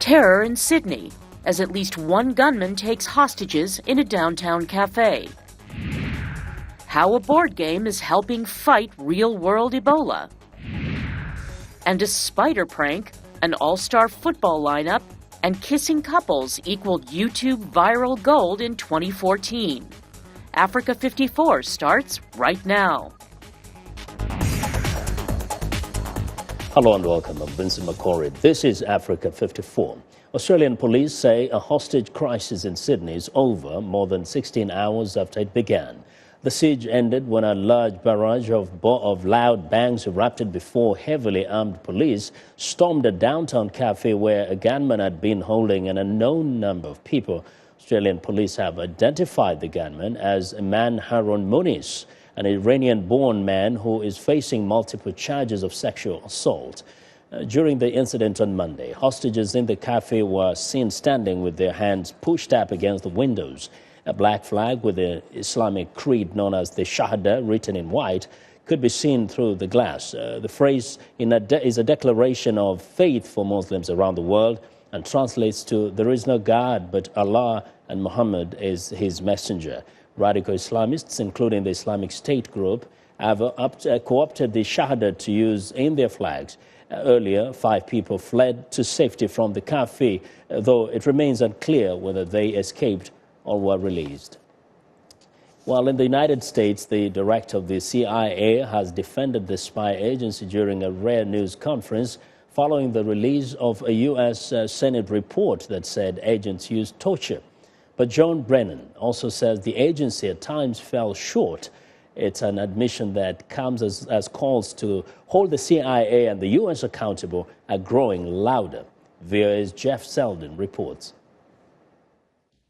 Terror in Sydney, as at least one gunman takes hostages in a downtown cafe. How a board game is helping fight real-world Ebola. And a spider prank, an all-star football lineup, and kissing couples equaled YouTube viral gold in 2014. Africa 54 starts right now. Hello and welcome. I'm Vincent McCorry. This is Africa 54. Australian police say a hostage crisis in Sydney is over more than 16 hours after it began. The siege ended when a large barrage of loud bangs erupted before heavily armed police stormed a downtown cafe where a gunman had been holding an unknown number of people. Australian police have identified the gunman as Iman Harun Muniz, an Iranian-born man who is facing multiple charges of sexual assault. During the incident on Monday, hostages in the cafe were seen standing with their hands pushed up against the windows. A black flag with the Islamic creed known as the Shahada written in white could be seen through the glass. The phrase is a declaration of faith for Muslims around the world and translates to "There is no God but Allah and Muhammad is his messenger." Radical Islamists, including the Islamic State group, have co-opted the Shahada to use in their flags. Earlier, 5 people fled to safety from the cafe, though it remains unclear whether they escaped or were released. While in the United States, the director of the CIA has defended the spy agency during a rare news conference following the release of a U.S. Senate report that said agents used torture. But John Brennan also says the agency at times fell short. It's an admission that comes as calls to hold the CIA and the U.S. accountable are growing louder. VOA's Jeff Selden reports.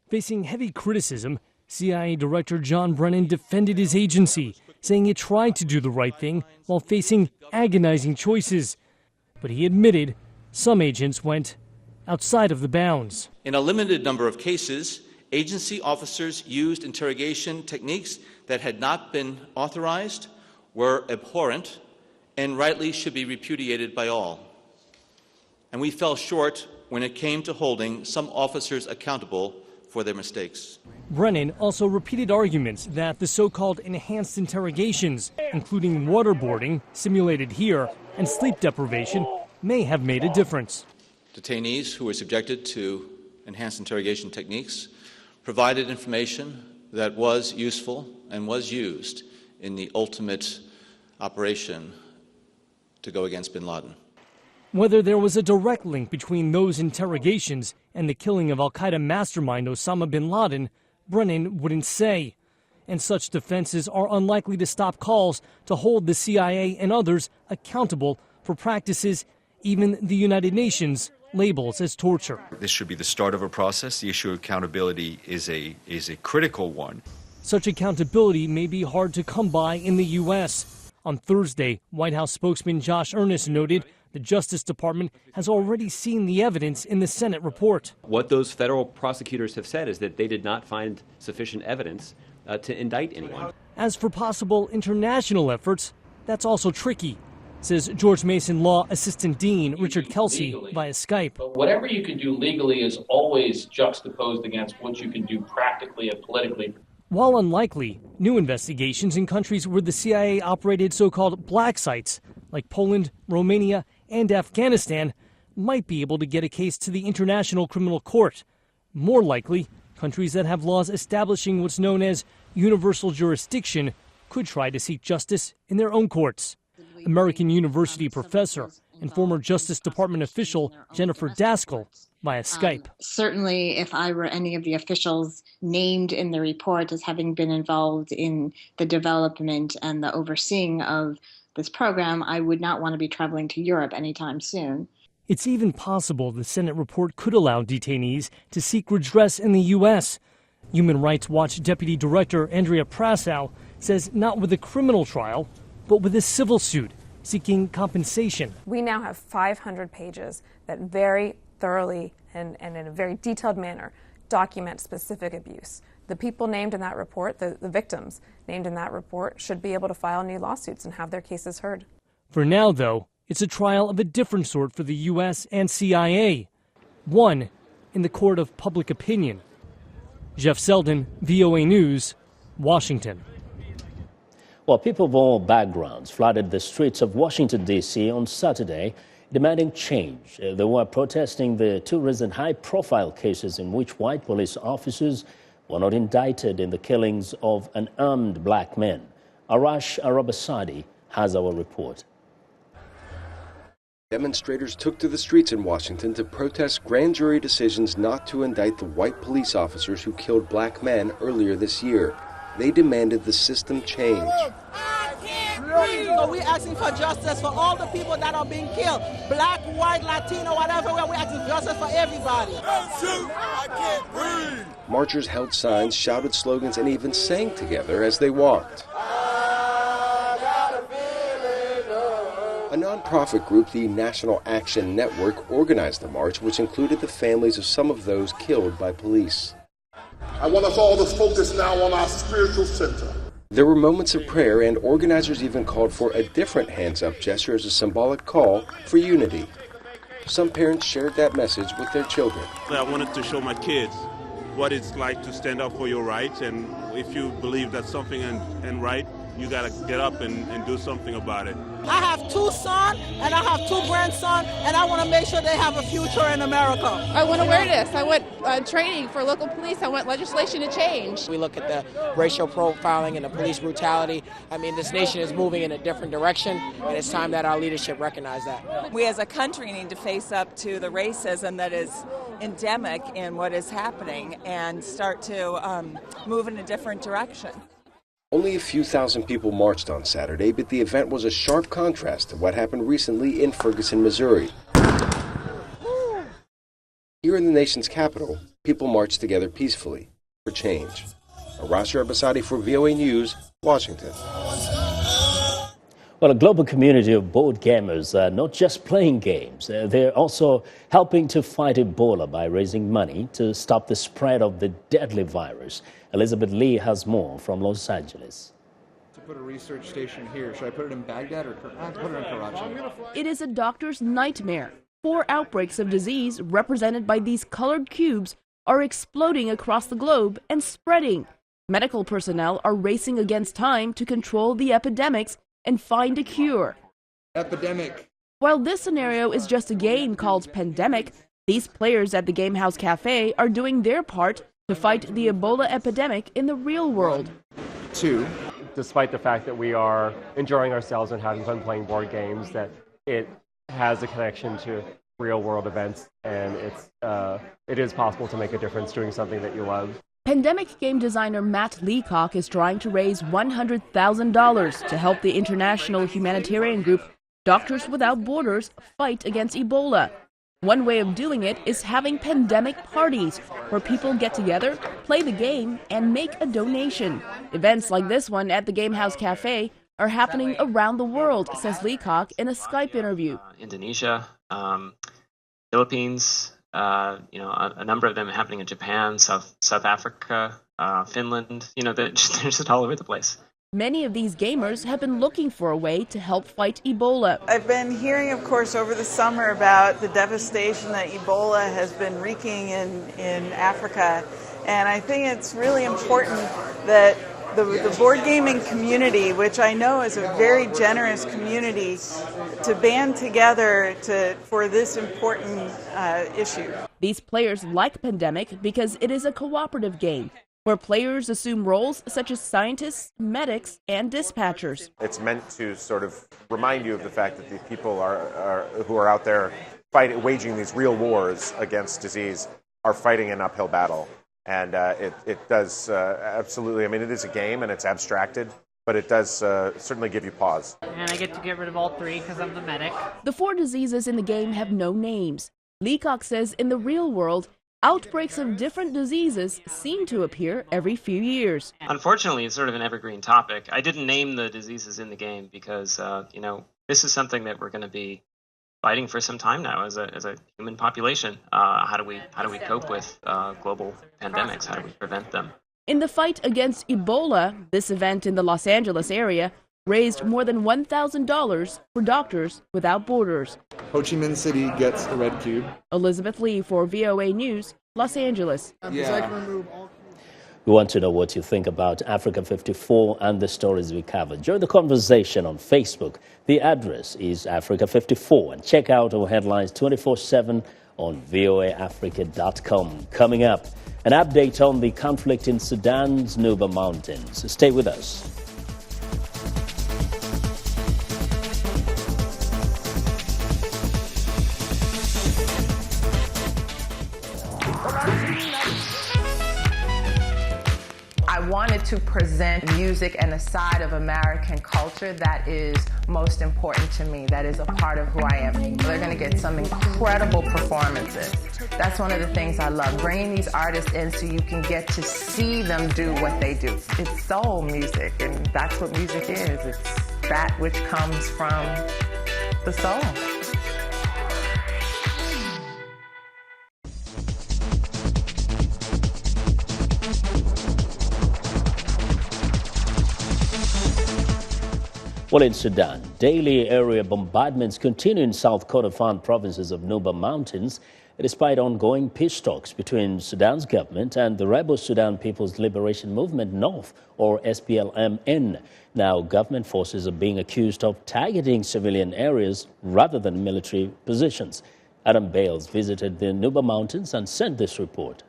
Facing heavy criticism, CIA Director John Brennan defended his agency, saying it tried to do the right thing while facing agonizing choices. But he admitted some agents went outside of the bounds. In a limited number of cases, agency officers used interrogation techniques that had not been authorized, were abhorrent, and rightly should be repudiated by all. And we fell short when it came to holding some officers accountable for their mistakes. Brennan also repeated arguments that the so-called enhanced interrogations, including waterboarding, simulated here, and sleep deprivation, may have made a difference. Detainees who were subjected to enhanced interrogation techniques provided information that was useful and was used in the ultimate operation to go against bin Laden. Whether there was a direct link between those interrogations and the killing of al-Qaeda mastermind Osama bin Laden, Brennan wouldn't say. And such defenses are unlikely to stop calls to hold the CIA and others accountable for practices even the United Nations labels as torture. This should be the start of a process. The issue of accountability is a critical one. Such accountability may be hard to come by in the U.S. On Thursday, White House spokesman Josh Earnest noted the Justice Department has already seen the evidence in the Senate report. What those federal prosecutors have said is that they did not find sufficient evidence to indict anyone. As for possible international efforts, that's also tricky, says George Mason Law Assistant Dean Richard Kelsey via Skype. But whatever you can do legally is always juxtaposed against what you can do practically and politically. While unlikely, new investigations in countries where the CIA operated so-called black sites, like Poland, Romania, and Afghanistan, might be able to get a case to the International Criminal Court. More likely, countries that have laws establishing what's known as universal jurisdiction could try to seek justice in their own courts. American University professor and former Justice Department official Jennifer Daskal via Skype. Certainly, if I were any of the officials named in the report as having been involved in the development and the overseeing of this program, I would not want to be traveling to Europe anytime soon. It's even possible the Senate report could allow detainees to seek redress in the U.S. Human Rights Watch Deputy Director Andrea Prasow says not with a criminal trial, but with a civil suit seeking compensation. We now have 500 pages that very thoroughly and in a very detailed manner document specific abuse. The people named in that report, the victims named in that report, should be able to file new lawsuits and have their cases heard. For now, though, it's a trial of a different sort for the U.S. and CIA. one in the court of public opinion. Jeff Selden, VOA News, Washington. Well, people of all backgrounds flooded the streets of Washington, D.C. on Saturday, demanding change. They were protesting the two recent high-profile cases in which white police officers were not indicted in the killings of unarmed black men. Arash Arabasadi has our report. Demonstrators took to the streets in Washington to protest grand jury decisions not to indict the white police officers who killed black men earlier this year. They demanded the system change. So we're asking for justice for all the people that are being killed. Black, white, Latino, whatever. We're asking justice for everybody. I can't breathe. Marchers held signs, shouted slogans, and even sang together as they walked. A nonprofit group, the National Action Network, organized the march, which included the families of some of those killed by police. I want us all to focus now on our spiritual center. There were moments of prayer, and organizers even called for a different hands-up gesture as a symbolic call for unity. Some parents shared that message with their children. I wanted to show my kids what it's like to stand up for your rights, and if you believe that's something and right, you got to get up and do something about it. I have 2 sons and I have 2 grandsons, and I want to make sure they have a future in America. I want awareness. I want training for local police. I want legislation to change. We look at the racial profiling and the police brutality. I mean, this nation is moving in a different direction, and it's time that our leadership recognize that. We as a country need to face up to the racism that is endemic in what is happening and start to move in a different direction. Only a few thousand people marched on Saturday, but the event was a sharp contrast to what happened recently in Ferguson, Missouri. Here in the nation's capital, people marched together peacefully for change. Arash Arabasadi for VOA News, Washington. Well, a global community of board gamers are not just playing games. They're also helping to fight Ebola by raising money to stop the spread of the deadly virus. Elizabeth Lee has more from Los Angeles. To put a research station here, should I put it in Baghdad or put it in Karachi? It is a doctor's nightmare. 4 outbreaks of disease represented by these colored cubes are exploding across the globe and spreading. Medical personnel are racing against time to control the epidemics and find a cure. Epidemic. While this scenario is just a game called Pandemic, these players at the Gamehouse Cafe are doing their part to fight the Ebola epidemic in the real world. 2. Despite the fact that we are enjoying ourselves and having fun playing board games, that it has a connection to real world events, and it is possible to make a difference doing something that you love. Pandemic game designer Matt Leacock is trying to raise $100,000 to help the international humanitarian group Doctors Without Borders fight against Ebola. One way of doing it is having pandemic parties where people get together, play the game, and make a donation. Events like this one at the Gamehouse Cafe are happening around the world, says Leacock in a Skype interview. Indonesia, Philippines, a number of them happening in Japan, South Africa, Finland. They're just all over the place. Many of these gamers have been looking for a way to help fight Ebola. I've been hearing, of course, over the summer about the devastation that Ebola has been wreaking in Africa. And I think it's really important that the board gaming community, which I know is a very generous community, to band together for this important issue. These players like Pandemic because it is a cooperative game where players assume roles such as scientists, medics, and dispatchers. It's meant to sort of remind you of the fact that the people who are out there waging these real wars against disease are fighting an uphill battle. And it does absolutely, it is a game and it's abstracted, but it does certainly give you pause. And I get to get rid of all 3 because I'm the medic. The 4 diseases in the game have no names. Leacock says in the real world, outbreaks of different diseases seem to appear every few years. Unfortunately, it's sort of an evergreen topic. I didn't name the diseases in the game because, this is something that we're going to be fighting for some time now as a human population. How do we cope with global pandemics? How do we prevent them? In the fight against Ebola, this event in the Los Angeles area, raised more than $1,000 for Doctors Without Borders. Ho Chi Minh City gets a red cube. Elizabeth Lee for VOA News, Los Angeles. We want to know what you think about Africa 54 and the stories we covered. Join the conversation on Facebook. The address is Africa 54, and check out our headlines 24/7 on voaafrica.com. Coming up, an update on the conflict in Sudan's Nuba Mountains. Stay with us. I wanted to present music and a side of American culture that is most important to me, that is a part of who I am. They're going to get some incredible performances. That's one of the things I love, bringing these artists in so you can get to see them do what they do. It's soul music, and that's what music is. It's that which comes from the soul. Well, in Sudan, daily area bombardments continue in South Kordofan provinces of Nuba Mountains, despite ongoing peace talks between Sudan's government and the rebel Sudan People's Liberation Movement North, or SPLM-N. Now, government forces are being accused of targeting civilian areas rather than military positions. Adam Bales visited the Nuba Mountains and sent this report.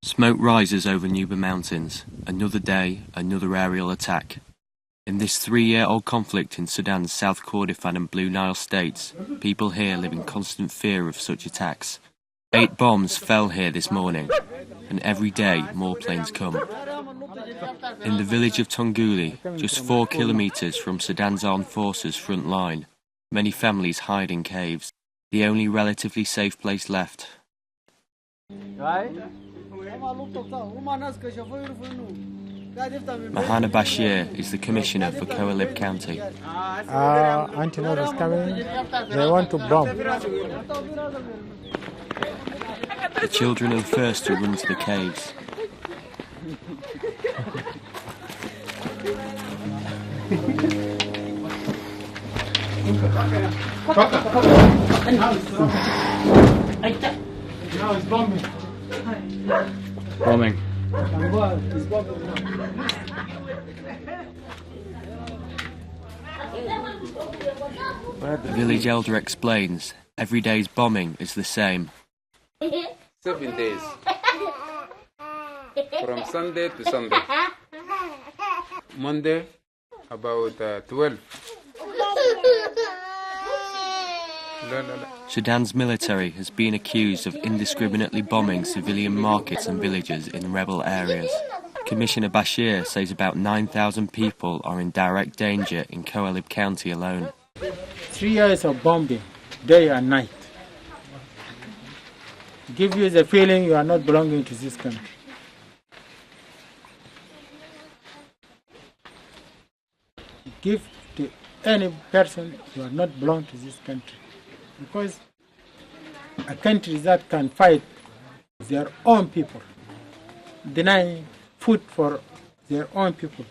Smoke rises over Nuba Mountains. Another day, another aerial attack. In this 3-year-old conflict in Sudan's South Kordofan and Blue Nile states, people here live in constant fear of such attacks. 8 bombs fell here this morning, and every day more planes come. In the village of Tonguli, just 4 kilometres from Sudan's armed forces front line, many families hide in caves, the only relatively safe place left. Mahana Bashir is the commissioner for Coalib County. Antelope is coming. They want to bomb. The children are the first to run to the caves. Now it's bombing. Bombing. The village elder explains, every day's bombing is the same. 7 days. From Sunday to Sunday. Monday, about 12. Sudan's military has been accused of indiscriminately bombing civilian markets and villages in rebel areas. Commissioner Bashir says about 9,000 people are in direct danger in Coalib County alone. 3 years of bombing, day and night. Give you the feeling you are not belonging to this country. Give to any person you are not belong to this country. Because a country that can fight their own people, denying food for their own people,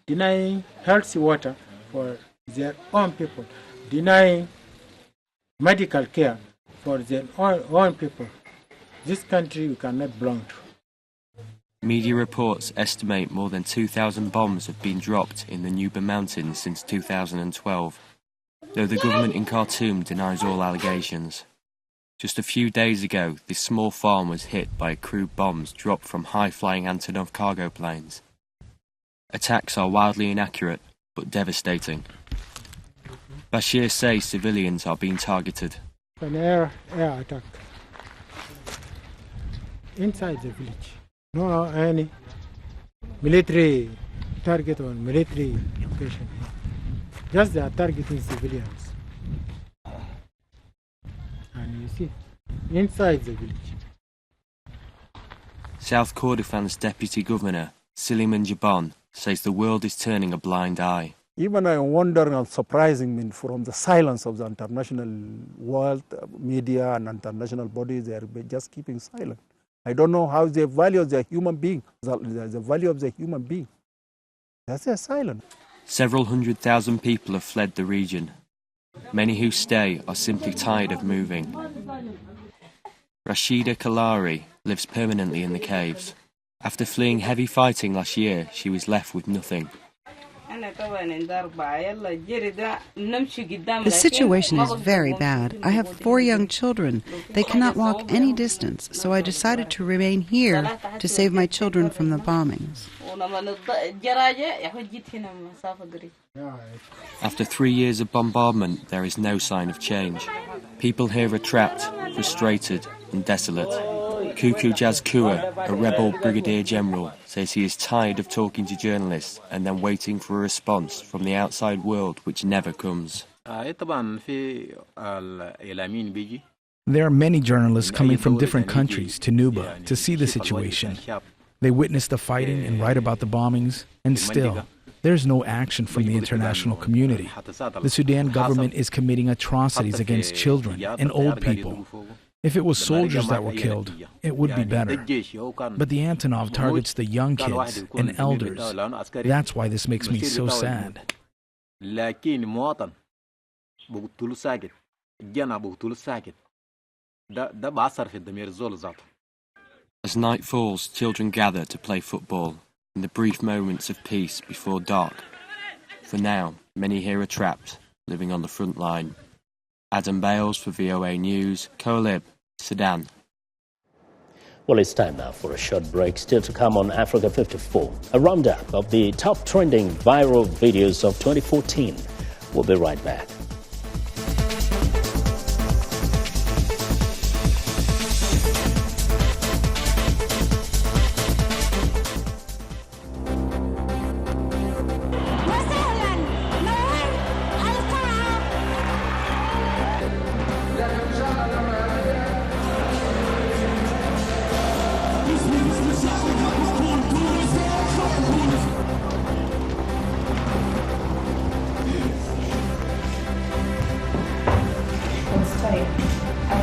denying healthy water for their own people, denying medical care for their own people. This country we cannot belong to. Media reports estimate more than 2,000 bombs have been dropped in the Nuba Mountains since 2012, though the government in Khartoum denies all allegations. Just a few days ago, this small farm was hit by crude bombs dropped from high-flying Antonov cargo planes. Attacks are wildly inaccurate, but devastating. Bashir says civilians are being targeted. An air attack inside the village. No any military target or military location. Just they are targeting civilians. And you see, inside the village. South Kordofan's Deputy Governor, Suleiman Jabon, says the world is turning a blind eye. Even I wonder and surprising me from the silence of the international world, media and international bodies, they are just keeping silent. I don't know how they value the human being, the value of the human being. That's silent. Several 100,000 people have fled the region. Many who stay are simply tired of moving. Rashida Kalari lives permanently in the caves. After fleeing heavy fighting last year, she was left with nothing. The situation is very bad. I have 4 young children. They cannot walk any distance, so I decided to remain here to save my children from the bombings. After 3 years of bombardment, there is no sign of change. People here are trapped, frustrated and desolate. Kuku Jaz Kua, a rebel brigadier general, says he is tired of talking to journalists and then waiting for a response from the outside world which never comes. There are many journalists coming from different countries to Nuba to see the situation. They witness the fighting and write about the bombings, and still, there's no action from the international community. The Sudan government is committing atrocities against children and old people. If it was soldiers that were killed, it would be better. But the Antonov targets the young kids and elders. That's why this makes me so sad. As night falls, children gather to play football in the brief moments of peace before dark. For now, many here are trapped, living on the front line. Adam Bales for VOA News, Koalib, Sudan. Well, it's time now for a short break. Still to come on Africa 54, a roundup of the top trending viral videos of 2014. We'll be right back.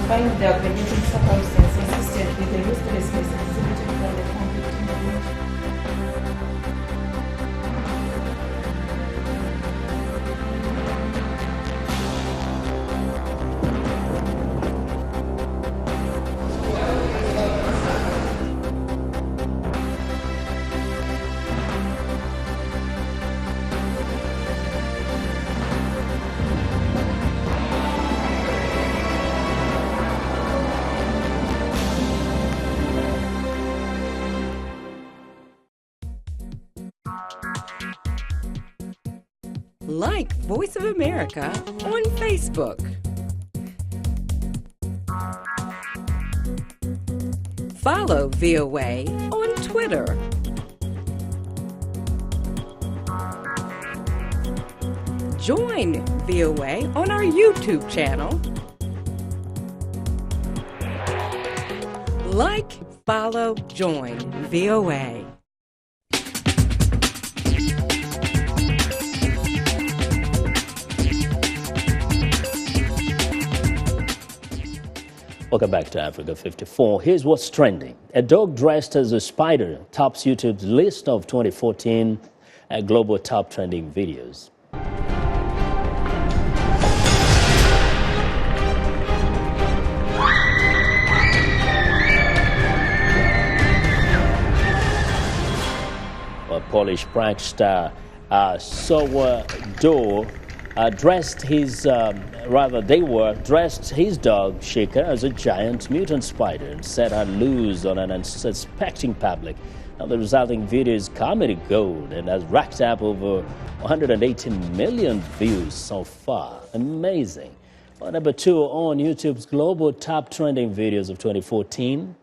Find the aggravating circumstance consistent with the ruthlessness exhibited by the convict individual. Like Voice of America on Facebook. Follow VOA on Twitter. Join VOA on our YouTube channel. Like, follow, join VOA. Welcome back to Africa 54. Here's what's trending. A dog dressed as a spider tops YouTube's list of 2014 global top trending videos. A Polish prankster Sourdough dressed his dog Shaker as a giant mutant spider and set her loose on an unsuspecting public. Now, the resulting video is comedy gold and has racked up over 180 million views so far. Amazing. Well, number 2 on YouTube's global top trending videos of 2014.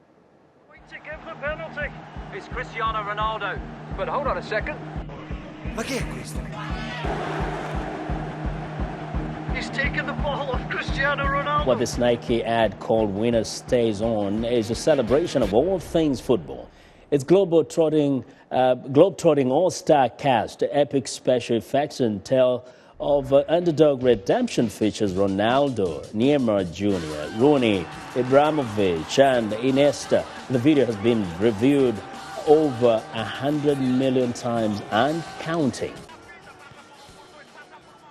To give the penalty is Cristiano Ronaldo. But hold on a second. Look here, Cristiano. He's taken the ball off Cristiano Ronaldo. What this Nike ad called Winner Stays On is a celebration of all things football. Its globe-trotting all-star cast, epic special effects, and tale of underdog redemption features Ronaldo, Neymar Jr., Rooney, Ibrahimovic, and Iniesta. The video has been reviewed over 100 million times and counting.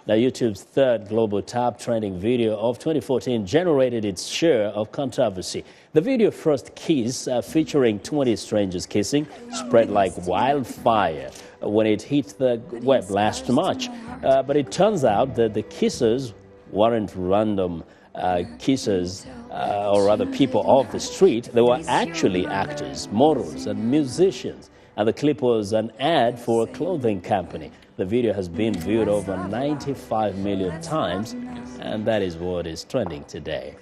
Now, YouTube's third global top trending video of 2014 generated its share of controversy. The video First Kiss, featuring 20 strangers kissing, spread like wildfire when it hit the web last March. But it turns out that the kissers weren't random kissers, or other people off the street. They were actually actors, models, and musicians. And the clip was an ad for a clothing company. The video has been viewed over 95 million times, and that is what is trending today.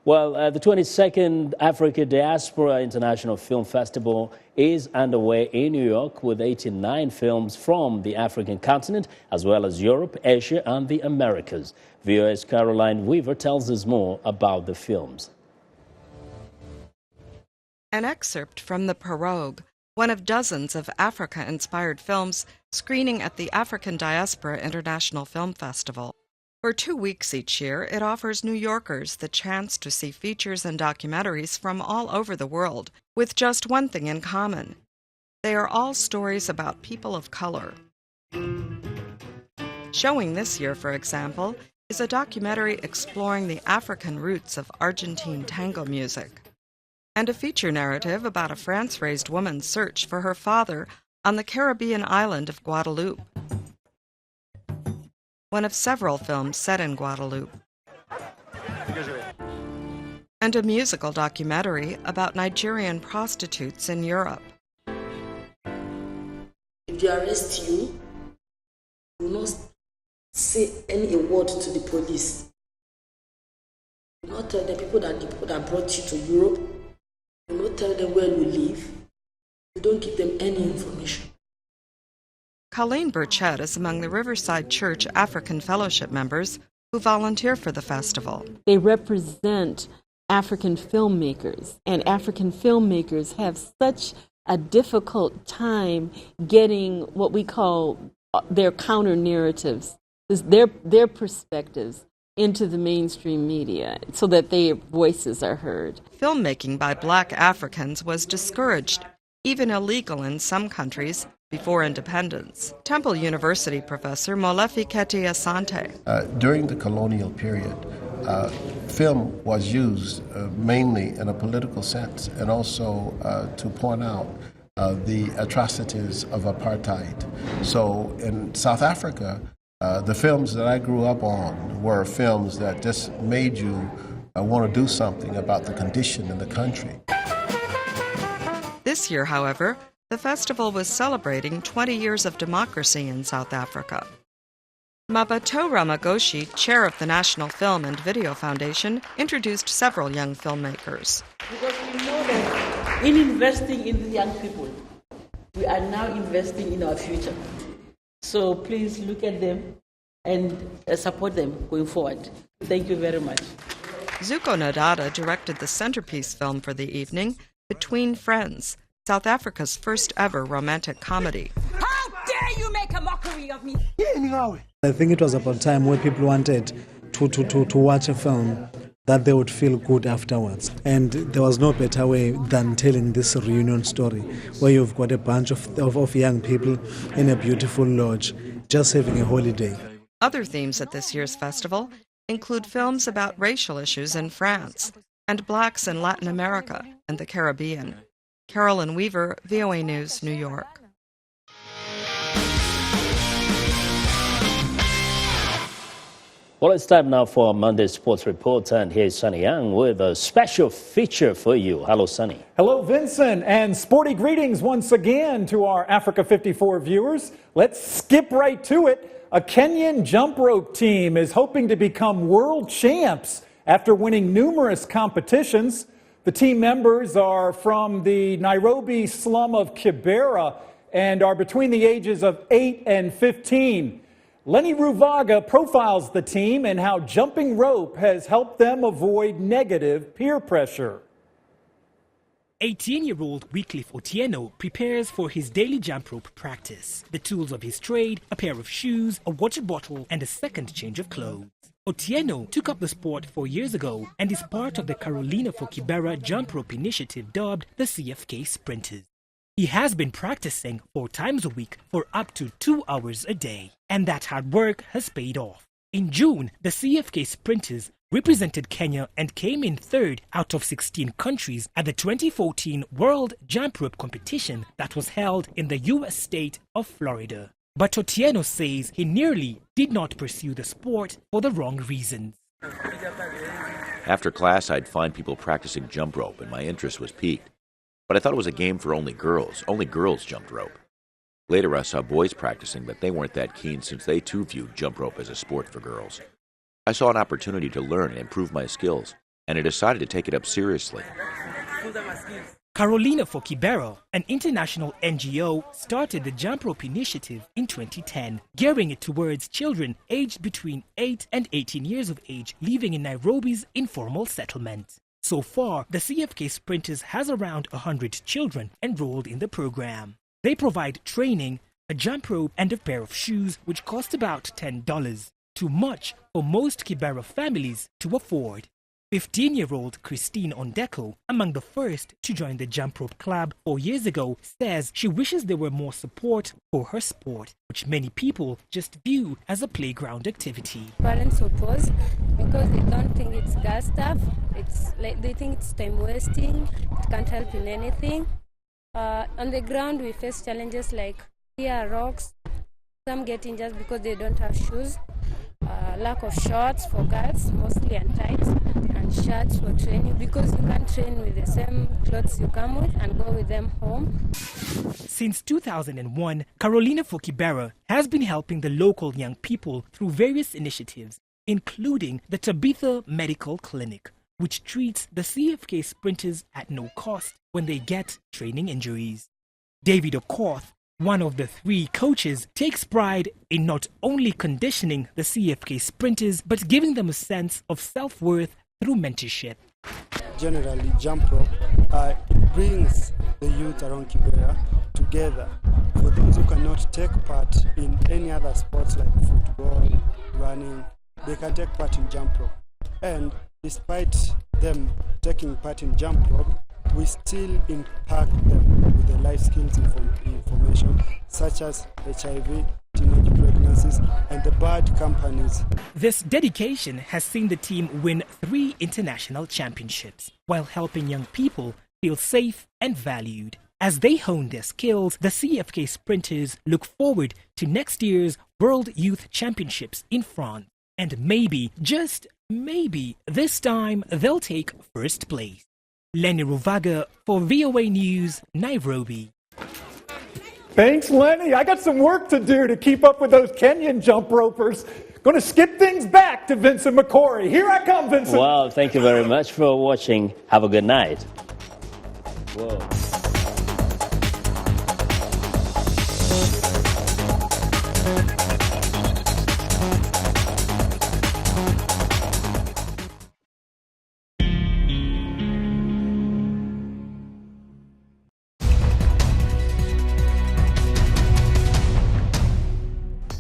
Well, the 22nd Africa Diaspora International Film Festival is underway in New York with 89 films from the African continent, as well as Europe, Asia, and the Americas. VOA's Caroline Weaver tells us more about the films. An excerpt from The Pirogue, one of dozens of Africa-inspired films screening at the African Diaspora International Film Festival. For 2 weeks each year, it offers New Yorkers the chance to see features and documentaries from all over the world, with just one thing in common. They are all stories about people of color. Showing this year, for example, is a documentary exploring the African roots of Argentine tango music, and a feature narrative about a France-raised woman's search for her father on the Caribbean island of Guadeloupe, one of several films set in Guadeloupe, and a musical documentary about Nigerian prostitutes in Europe. If they arrest you, you will not say any word to the police. You will not tell the people that brought you to Europe. You will not tell them where you live. You don't give them any information. Colleen Burchett is among the Riverside Church African Fellowship members who volunteer for the festival. They represent African filmmakers, and African filmmakers have such a difficult time getting what we call their counter narratives, their perspectives into the mainstream media so that their voices are heard. Filmmaking by Black Africans was discouraged, even illegal in some countries, before independence. Temple University professor Molefi Keti Asante. During the colonial period, film was used mainly in a political sense and also to point out the atrocities of apartheid. So in South Africa, the films that I grew up on were films that just made you want to do something about the condition in the country. This year, however, the festival was celebrating 20 years of democracy in South Africa. Mabato Ramagoshi, chair of the National Film and Video Foundation, introduced several young filmmakers. Because we know that in investing in the young people, we are now investing in our future. So please look at them and support them going forward. Thank you very much. Zuko Nodada directed the centerpiece film for the evening, Between Friends, South Africa's first ever romantic comedy. How dare you make a mockery of me? I think it was about time when people wanted to watch a film that they would feel good afterwards. And there was no better way than telling this reunion story, where you've got a bunch of young people in a beautiful lodge, just having a holiday. Other themes at this year's festival include films about racial issues in France and blacks in Latin America and the Caribbean. Carolyn Weaver, VOA News, New York. Well, it's time now for our Monday Sports Report, and here's Sunny Young with a special feature for you. Hello, Sunny. Hello, Vincent, and sporty greetings once again to our Africa 54 viewers. Let's skip right to it. A Kenyan jump rope team is hoping to become world champs after winning numerous competitions. The team members are from the Nairobi slum of Kibera and are between the ages of 8 and 15. Lenny Ruvaga profiles the team and how jumping rope has helped them avoid negative peer pressure. 18-year-old Wycliffe Otieno prepares for his daily jump rope practice. The tools of his trade, a pair of shoes, a water bottle, and a second change of clothes. Otieno took up the sport 4 years ago and is part of the Carolina for Kibera jump rope initiative dubbed the CFK Sprinters. He has been practicing 4 times a week for up to 2 hours a day, and that hard work has paid off. In June, the CFK sprinters represented Kenya and came in 3rd out of 16 countries at the 2014 World Jump Rope competition that was held in the U.S. state of Florida. But Otieno says he nearly did not pursue the sport for the wrong reasons. After class, I'd find people practicing jump rope, and my interest was piqued. But I thought it was a game for only girls. Only girls jumped rope. Later, I saw boys practicing, but they weren't that keen since they too viewed jump rope as a sport for girls. I saw an opportunity to learn and improve my skills, and I decided to take it up seriously. Carolina Fokibero, an international NGO, started the Jump Rope Initiative in 2010, gearing it towards children aged between 8 and 18 years of age living in Nairobi's informal settlement. So far, the CFK Sprinters has around 100 children enrolled in the program. They provide training, a jump rope and a pair of shoes which cost about $10, too much for most Kibera families to afford. 15-year-old Christine Ondeko, among the first to join the Jump Rope Club 4 years ago, says she wishes there were more support for her sport, which many people just view as a playground activity. Parents oppose because they don't think it's girl stuff. It's like they think it's time wasting. It can't help in anything. On the ground, we face challenges like here rocks. Some get injured because they don't have shoes. Lack of shorts for girls, mostly and tights, and shirts for training because you can't train with the same clothes you come with and go with them home. Since 2001, Carolina Fokibera has been helping the local young people through various initiatives, including the Tabitha Medical Clinic, which treats the CFK sprinters at no cost when they get training injuries. David Okoth, one of the 3 coaches, takes pride in not only conditioning the CFK sprinters, but giving them a sense of self-worth through mentorship. Generally, jump rope brings the youth around Kibera together. For those who cannot take part in any other sports like football, running, they can take part in jump rope. And despite them taking part in jump rope, we still impact them with the life skills information such as HIV, teenage pregnancies, and the bad companies. This dedication has seen the team win 3 international championships while helping young people feel safe and valued. As they hone their skills, the CFK sprinters look forward to next year's World Youth Championships in France. And maybe, just maybe, this time they'll take first place. Lenny Ruvaga for VOA News, Nairobi. Thanks, Lenny. I got some work to do to keep up with those Kenyan jump ropers. Going to skip things back to Vincent McCory. Here I come, Vincent. Wow, thank you very much for watching. Have a good night. Whoa.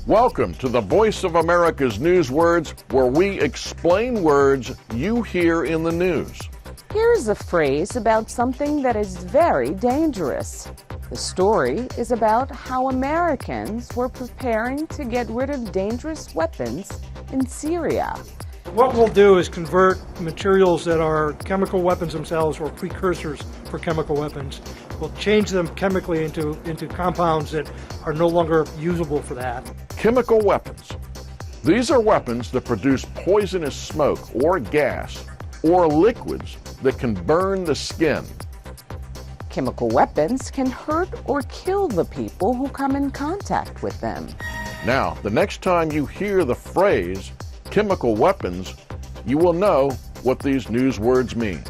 Welcome to the Voice of America's News Words, where we explain words you hear in the news. Here's a phrase about something that is very dangerous. The story is about how Americans were preparing to get rid of dangerous weapons in Syria. What we'll do is convert materials that are chemical weapons themselves or precursors for chemical weapons. We'll change them chemically into compounds that are no longer usable for that. Chemical weapons. These are weapons that produce poisonous smoke or gas or liquids that can burn the skin. Chemical weapons can hurt or kill the people who come in contact with them. Now, the next time you hear the phrase chemical weapons, you will know what these news words mean.